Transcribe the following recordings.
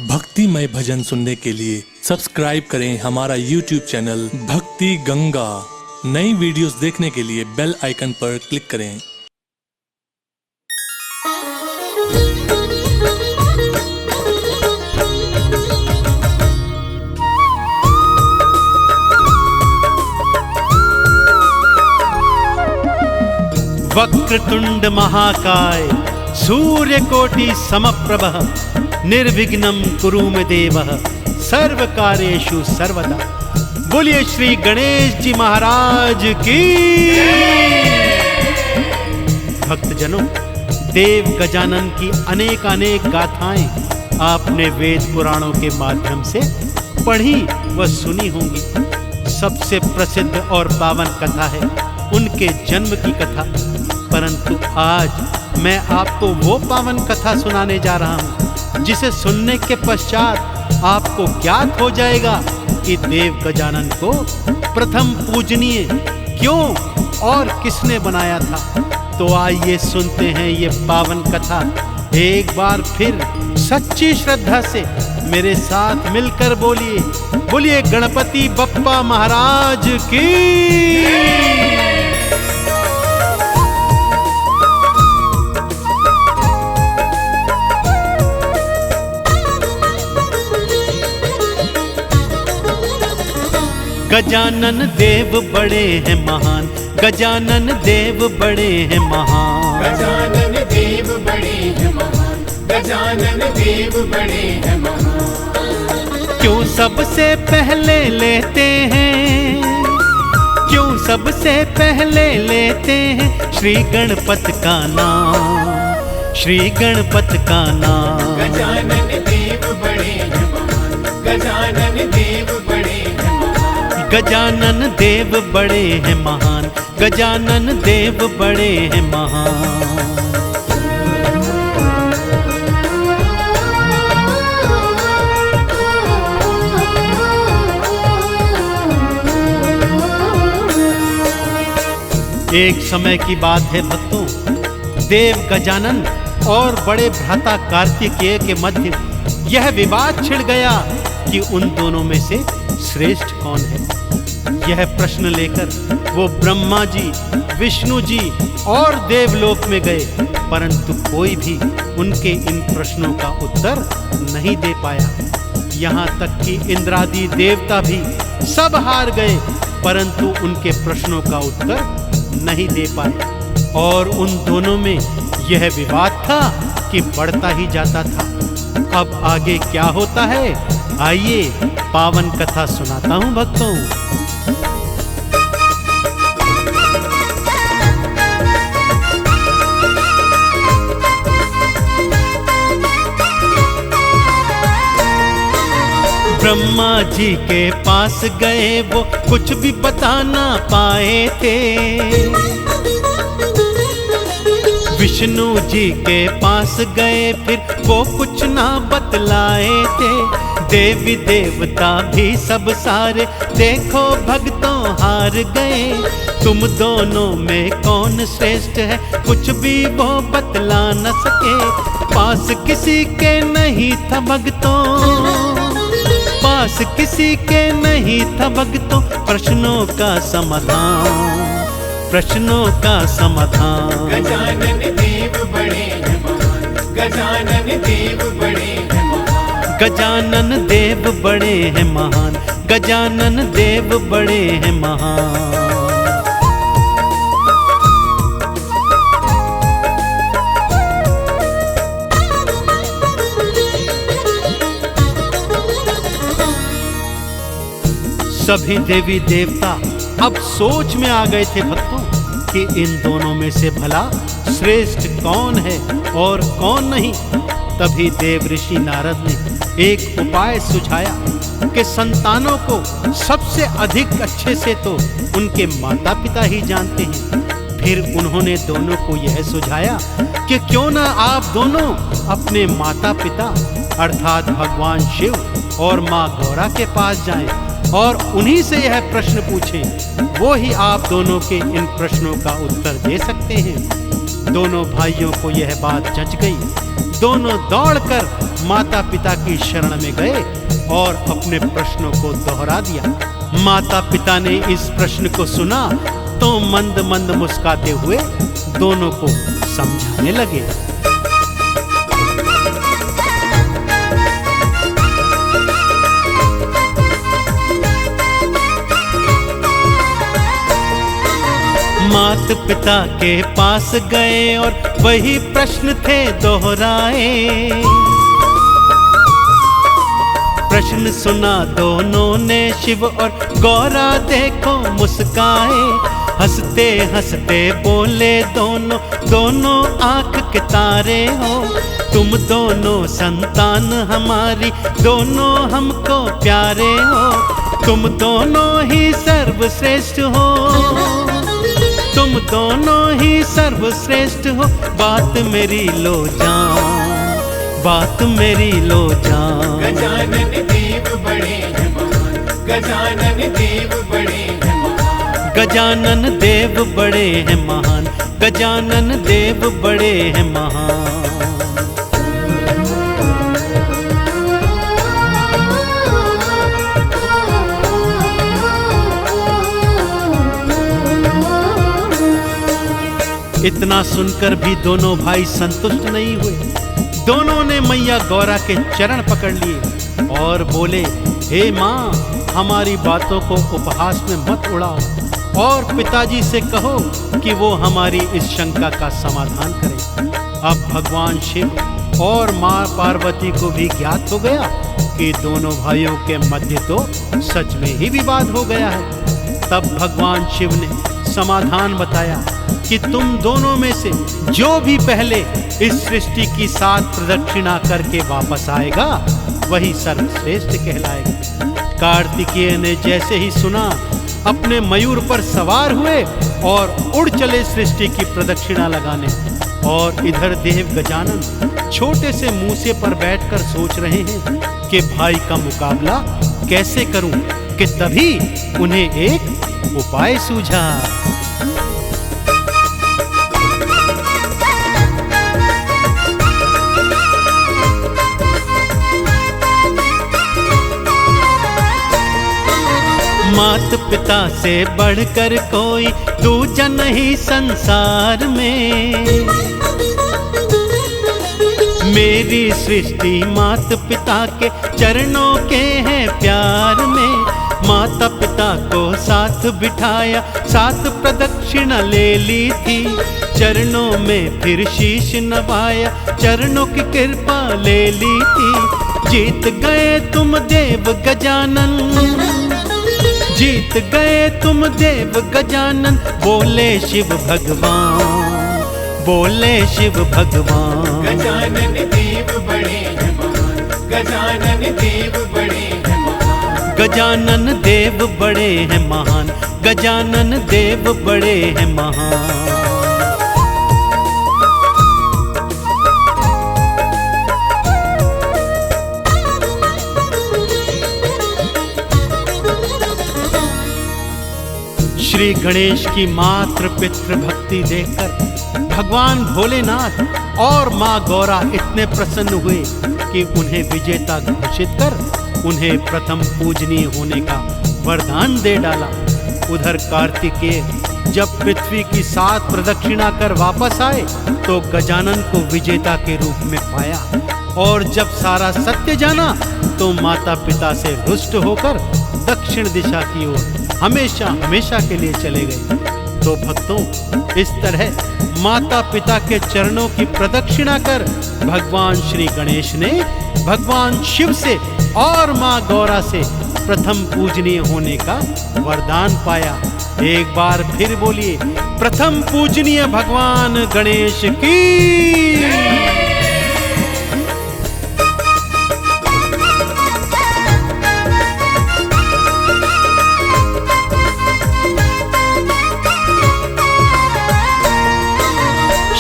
भक्तिमय भजन सुनने के लिए सब्सक्राइब करें हमारा YouTube चैनल भक्ति गंगा। नई वीडियोस देखने के लिए बेल आइकन पर क्लिक करें। वक्रतुंड महाकाय सूर्यकोटि समप्रभ निर्विघ्नं कुरु मे देव सर्वकार्येषु सर्वदा। बोलिए श्री गणेश जी महाराज की। भक्तजनों, देव गजानन की अनेक अनेक गाथाएं आपने वेद पुराणों के माध्यम से पढ़ी व सुनी होंगी। सबसे प्रसिद्ध और पावन कथा है उनके जन्म की कथा। परंतु आज मैं आपको वो पावन कथा सुनाने जा रहा हूं जिसे सुनने के पश्चात आपको ज्ञात हो जाएगा कि देव गजानन को प्रथम पूजनीय क्यों और किसने बनाया था। तो आइए सुनते हैं ये पावन कथा एक बार फिर सच्ची श्रद्धा से मेरे साथ मिलकर बोलिए, बोलिए गणपति बप्पा महाराज की। गजानन देव बड़े हैं महान, गजानन देव बड़े हैं महान। गजानन देव बड़े हैं महान, गजानन देव बड़े हैं महान। क्यों सबसे पहले लेते हैं, क्यों सबसे पहले लेते हैं श्री गणपत का नाम, श्री गणपत का नाम। गजानन देव बड़े हैं महान, गजानन देव बड़े हैं महान। गजानन देव बड़े हैं महान, गजानन देव बड़े हैं महान। एक समय की बात है भक्तों, देव गजानन और बड़े भ्राता कार्तिकेय के मध्य यह विवाद छिड़ गया कि उन दोनों में से श्रेष्ठ कौन है। यह प्रश्न लेकर वो ब्रह्मा जी, विष्णु जी और देवलोक में गए, परंतु कोई भी उनके इन प्रश्नों का उत्तर नहीं दे पाया। यहाँ तक कि इंद्रादि देवता भी सब हार गए, परंतु उनके प्रश्नों का उत्तर नहीं दे पाए। और उन दोनों में यह विवाद था कि बढ़ता ही जाता था। अब आगे क्या होता है, आइए पावन कथा सुनाता हूं भक्तों। ब्रह्मा जी के पास गए, वो कुछ भी बता ना पाए थे। विष्णु जी के पास गए, फिर वो कुछ ना बतलाए थे। देवी देवता भी सब सारे देखो भक्तों हार गए। तुम दोनों में कौन श्रेष्ठ है कुछ भी वो बतला न सके। पास किसी के नहीं था भक्तों, पास किसी के नहीं था भक्तों प्रश्नों का समाधान, प्रश्नों का समाधान। गजानन देव बड़े हैं महान, गजानन देव बड़े हैं महान। गजानन देव बड़े हैं महान, गजानन देव बड़े हैं महान। सभी देवी देवता अब सोच में आ गए थे भक्तों कि इन दोनों में से भला श्रेष्ठ कौन है और कौन नहीं। तभी देव ऋषि नारद ने एक उपाय सुझाया कि संतानों को सबसे अधिक अच्छे से तो उनके माता पिता ही जानते हैं। फिर उन्होंने दोनों को यह सुझाया कि क्यों ना आप दोनों अपने माता पिता अर्थात भगवान शिव और माँ गौरा के पास जाएं और उन्हीं से यह प्रश्न पूछें। वो ही आप दोनों के इन प्रश्नों का उत्तर दे सकते हैं। दोनों भाइयों को यह बात जच गई। दोनों दौड़कर माता पिता की शरण में गए और अपने प्रश्नों को दोहरा दिया। माता पिता ने इस प्रश्न को सुना तो मंद मंद मुस्कुराते हुए दोनों को समझाने लगे। मात पिता के पास गए और वही प्रश्न थे दोहराए। प्रश्न सुना दोनों ने शिव और गौरा देखो मुस्काए। हंसते हंसते बोले दोनों आंख के तारे हो। तुम दोनों संतान हमारी, दोनों हमको प्यारे हो। तुम दोनों ही सर्वश्रेष्ठ हो, तुम दोनों ही सर्वश्रेष्ठ हो। बात मेरी लो जान, बात मेरी लो जान। गजानन देव बड़े हैं महान, गजानन देव बड़े हैं महान। गजानन देव बड़े हैं महान, गजानन देव बड़े हैं महान। इतना सुनकर भी दोनों भाई संतुष्ट नहीं हुए। दोनों ने मैया गौरा के चरण पकड़ लिए और बोले, हे माँ, हमारी बातों को उपहास में मत उड़ाओ और पिताजी से कहो कि वो हमारी इस शंका का समाधान करें। अब भगवान शिव और माँ पार्वती को भी ज्ञात हो गया कि दोनों भाइयों के मध्य तो सच में ही विवाद हो गया है। तब भगवान शिव ने समाधान बताया कि तुम दोनों में से जो भी पहले इस सृष्टि की 7 प्रदक्षिणा करके वापस आएगा वही सर्वश्रेष्ठ कहलाएगा। कार्तिकेय ने जैसे ही सुना अपने मयूर पर सवार हुए और उड़ चले सृष्टि की प्रदक्षिणा लगाने। और इधर देव गजानन छोटे से मूसे पर बैठकर सोच रहे हैं कि भाई का मुकाबला कैसे करूं, कि तभी उन्हें एक उपाय सूझा। मात पिता से बढ़कर कोई दूजा नहीं संसार में। मेरी सृष्टि मात पिता के चरणों के हैं प्यार में। माता पिता को साथ बिठाया, 7 प्रदक्षिणा ले ली थी। चरणों में फिर शीश नवाया, चरणों की कृपा ले ली थी। जीत गए तुम देव गजानन, जीत गए तुम देव गजानन। बोले शिव भगवान, बोले शिव भगवान। गजानन देव बड़े हैं महान, गजानन देव बड़े हैं महान। गजानन देव बड़े हैं महान, गजानन देव बड़े हैं महान। श्री गणेश की मातृ पितृ भक्ति देखकर भगवान भोलेनाथ और माँ गौरा इतने प्रसन्न हुए कि उन्हें विजेता घोषित कर उन्हें प्रथम पूजनीय होने का वरदान दे डाला। उधर कार्तिकेय जब पृथ्वी की 7 प्रदक्षिणा कर वापस आए तो गजानन को विजेता के रूप में पाया। और जब सारा सत्य जाना तो माता पिता से रुष्ट होकर दक्षिण दिशा की ओर हमेशा हमेशा के लिए चले गए। तो भक्तों, इस तरह माता पिता के चरणों की प्रदक्षिणा कर भगवान श्री गणेश ने भगवान शिव से और माँ गौरा से प्रथम पूजनीय होने का वरदान पाया। एक बार फिर बोलिए, प्रथम पूजनीय भगवान गणेश की।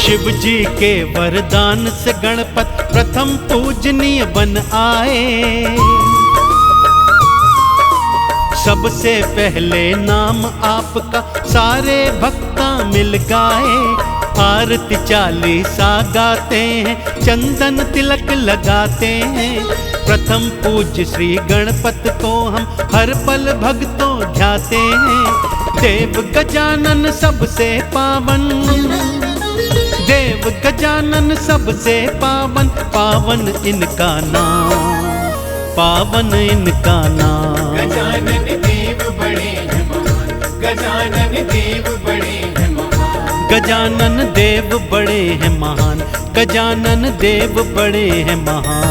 शिव जी के वरदान से गणपत प्रथम पूजनीय बन आए। सबसे पहले नाम आपका सारे भक्ता मिल गाए। आरती चालीसा गाते हैं, चंदन तिलक लगाते हैं। प्रथम पूज्य श्री गणपत को हम हर पल भक्तों ध्याते हैं। देव गजानन सबसे पावन, देव गजानन सबसे पावन, पावन इनका नाम, पावन इनका नाम। गजानन देव बड़े हैं महान, गजानन देव बड़े हैं महान। गजानन देव बड़े हैं महान, गजानन देव बड़े हैं महान।